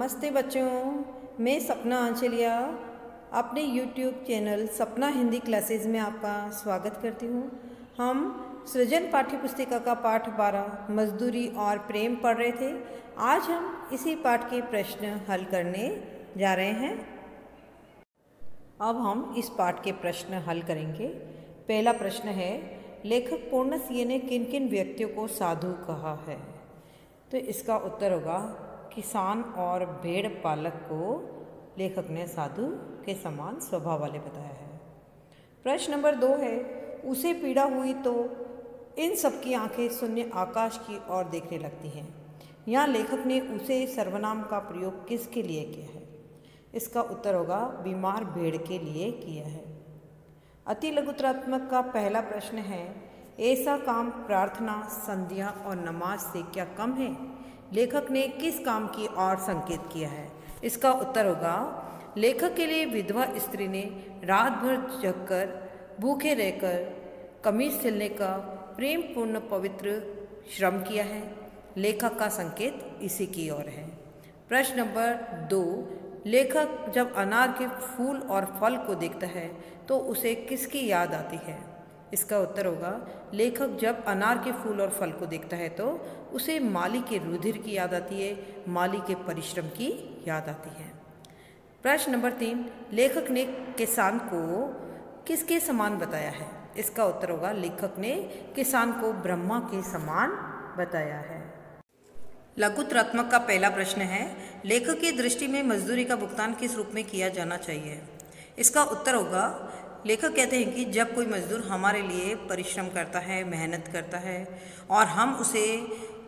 नमस्ते बच्चों, मैं सपना आंचलिया अपने YouTube चैनल सपना हिंदी क्लासेस में आपका स्वागत करती हूँ। हम सृजन पाठ्य पुस्तिका का पाठ 12 मजदूरी और प्रेम पढ़ रहे थे। आज हम इसी पाठ के प्रश्न हल करने जा रहे हैं। अब हम इस पाठ के प्रश्न हल करेंगे। पहला प्रश्न है, लेखक पूर्णसिंह ने किन किन व्यक्तियों को साधु कहा है? तो इसका उत्तर होगा, किसान और भेड़ पालक को लेखक ने साधु के समान स्वभाव वाले बताया है। प्रश्न नंबर 2 है, उसे पीड़ा हुई तो इन सबकी आंखें शून्य आकाश की ओर देखने लगती हैं। यहाँ लेखक ने उसे सर्वनाम का प्रयोग किसके लिए किया है? इसका उत्तर होगा, बीमार भेड़ के लिए किया है। अति लघुत्रात्मक का पहला प्रश्न है, ऐसा काम प्रार्थना, संध्या और नमाज से क्या कम है? लेखक ने किस काम की ओर संकेत किया है? इसका उत्तर होगा, लेखक के लिए विधवा स्त्री ने रात भर जगकर भूखे रहकर कमीज सिलने का प्रेम पूर्ण पवित्र श्रम किया है। लेखक का संकेत इसी की ओर है। प्रश्न नंबर 2, लेखक जब अनार के फूल और फल को देखता है तो उसे किसकी याद आती है? इसका उत्तर होगा, लेखक जब अनार के फूल और फल को देखता है तो उसे माली के रुधिर की याद आती है, माली के परिश्रम की याद आती है। प्रश्न नंबर 3, लेखक ने किसान को किसके समान बताया है? इसका उत्तर होगा, लेखक ने किसान को ब्रह्मा के समान बताया है। लघुत्रात्मक का पहला प्रश्न है, लेखक की दृष्टि में मजदूरी का भुगतान किस रूप में किया जाना चाहिए? इसका उत्तर होगा, लेखक कहते हैं कि जब कोई मजदूर हमारे लिए परिश्रम करता है, मेहनत करता है और हम उसे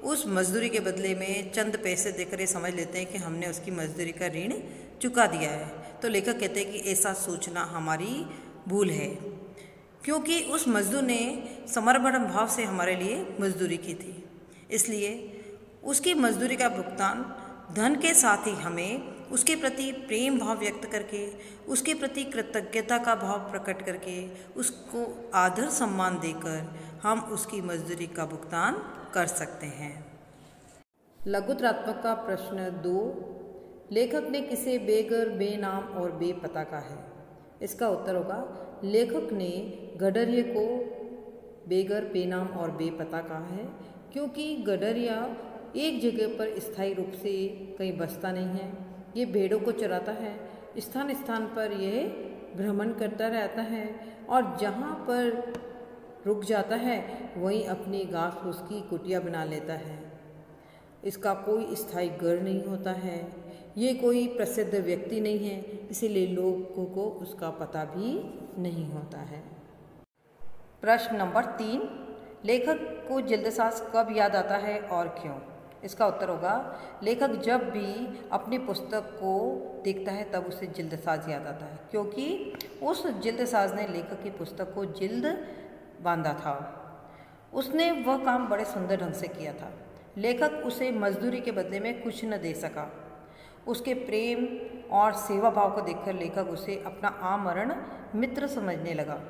उस मजदूरी के बदले में चंद पैसे देकर ये समझ लेते हैं कि हमने उसकी मजदूरी का ऋण चुका दिया है, तो लेखक कहते हैं कि ऐसा सोचना हमारी भूल है, क्योंकि उस मजदूर ने समर्पण भाव से हमारे लिए मजदूरी की थी। इसलिए उसकी मजदूरी का भुगतान धन के साथ ही हमें उसके प्रति प्रेम भाव व्यक्त करके, उसके प्रति कृतज्ञता का भाव प्रकट करके, उसको आदर सम्मान देकर हम उसकी मजदूरी का भुगतान कर सकते हैं। लघुत्रात्मक का प्रश्न 2, लेखक ने किसे बेघर, बेनाम और बेपता कहा है? इसका उत्तर होगा, लेखक ने गडरिये को बेघर, बेनाम और बेपता कहा है, क्योंकि गडरिया एक जगह पर स्थायी रूप से कहीं बसता नहीं है। ये भेड़ों को चराता है, स्थान स्थान पर यह भ्रमण करता रहता है और जहाँ पर रुक जाता है वहीं अपनी घास फूस की कुटिया बना लेता है। इसका कोई स्थायी घर नहीं होता है, ये कोई प्रसिद्ध व्यक्ति नहीं है, इसीलिए लोगों को उसका पता भी नहीं होता है। प्रश्न नंबर 3, लेखक को जल्दसाज कब याद आता है और क्यों? इसका उत्तर होगा, लेखक जब भी अपनी पुस्तक को देखता है तब उसे जल्दसाज याद आता है, क्योंकि उस जल्दसाज ने लेखक की पुस्तक को जल्द बांधा था। उसने वह काम बड़े सुंदर ढंग से किया था। लेखक उसे मजदूरी के बदले में कुछ न दे सका। उसके प्रेम और सेवा भाव को देखकर लेखक उसे अपना आमरण मित्र समझने लगा।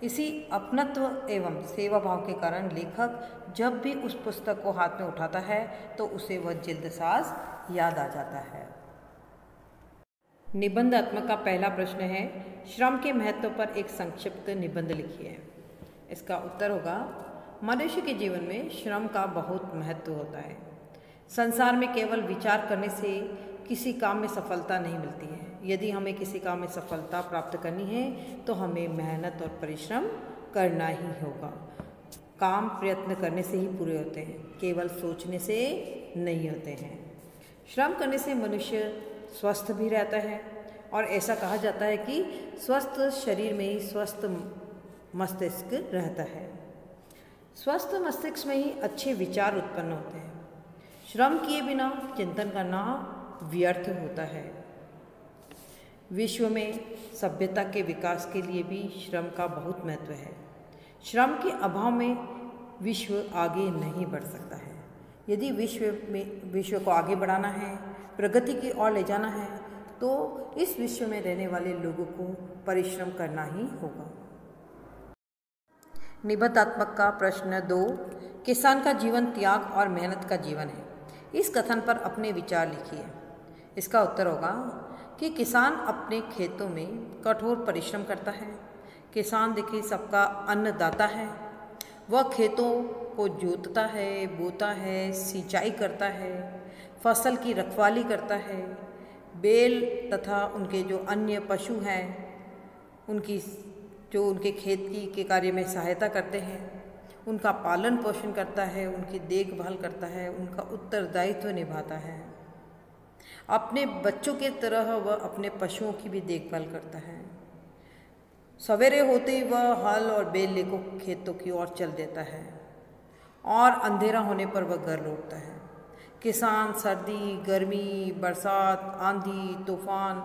इसी अपनत्व एवं सेवा भाव के कारण लेखक जब भी उस पुस्तक को हाथ में उठाता है तो उसे वह जल्दसाज याद आ जाता है। निबंधात्मक का पहला प्रश्न है, श्रम के महत्व पर एक संक्षिप्त निबंध लिखिए। इसका उत्तर होगा, मनुष्य के जीवन में श्रम का बहुत महत्व होता है। संसार में केवल विचार करने से किसी काम में सफलता नहीं मिलती है। यदि हमें किसी काम में सफलता प्राप्त करनी है तो हमें मेहनत और परिश्रम करना ही होगा। काम प्रयत्न करने से ही पूरे होते हैं, केवल सोचने से नहीं होते हैं। श्रम करने से मनुष्य स्वस्थ भी रहता है और ऐसा कहा जाता है कि स्वस्थ शरीर में ही स्वस्थ मस्तिष्क रहता है। स्वस्थ मस्तिष्क में ही अच्छे विचार उत्पन्न होते हैं। श्रम किए बिना चिंतन करना व्यर्थ होता है। विश्व में सभ्यता के विकास के लिए भी श्रम का बहुत महत्व है। श्रम के अभाव में विश्व आगे नहीं बढ़ सकता है। यदि विश्व को आगे बढ़ाना है, प्रगति की ओर ले जाना है, तो इस विश्व में रहने वाले लोगों को परिश्रम करना ही होगा। निबंधात्मक का प्रश्न 2, किसान का जीवन त्याग और मेहनत का जीवन है। इस कथन पर अपने विचार लिखिए। इसका उत्तर होगा कि किसान अपने खेतों में कठोर परिश्रम करता है। किसान देखिए सबका अन्नदाता है। वह खेतों को जोतता है, बोता है, सिंचाई करता है, फसल की रखवाली करता है, बैल तथा उनके जो अन्य पशु हैं उनकी जो उनके खेती के कार्य में सहायता करते हैं, उनका पालन पोषण करता है, उनकी देखभाल करता है, उनका उत्तरदायित्व निभाता है। अपने बच्चों के तरह वह अपने पशुओं की भी देखभाल करता है। सवेरे होते ही वह हल और बैल लेकर खेतों की ओर चल देता है और अंधेरा होने पर वह घर लौटता है। किसान सर्दी, गर्मी, बरसात, आंधी, तूफान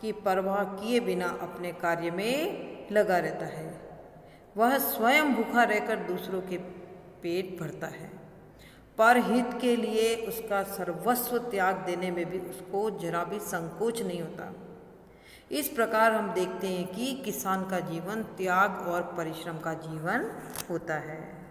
की परवाह किए बिना अपने कार्य में लगा रहता है। वह स्वयं भूखा रहकर दूसरों के पेट भरता है, पर हित के लिए उसका सर्वस्व त्याग देने में भी उसको जरा भी संकोच नहीं होता। इस प्रकार हम देखते हैं कि किसान का जीवन त्याग और परिश्रम का जीवन होता है।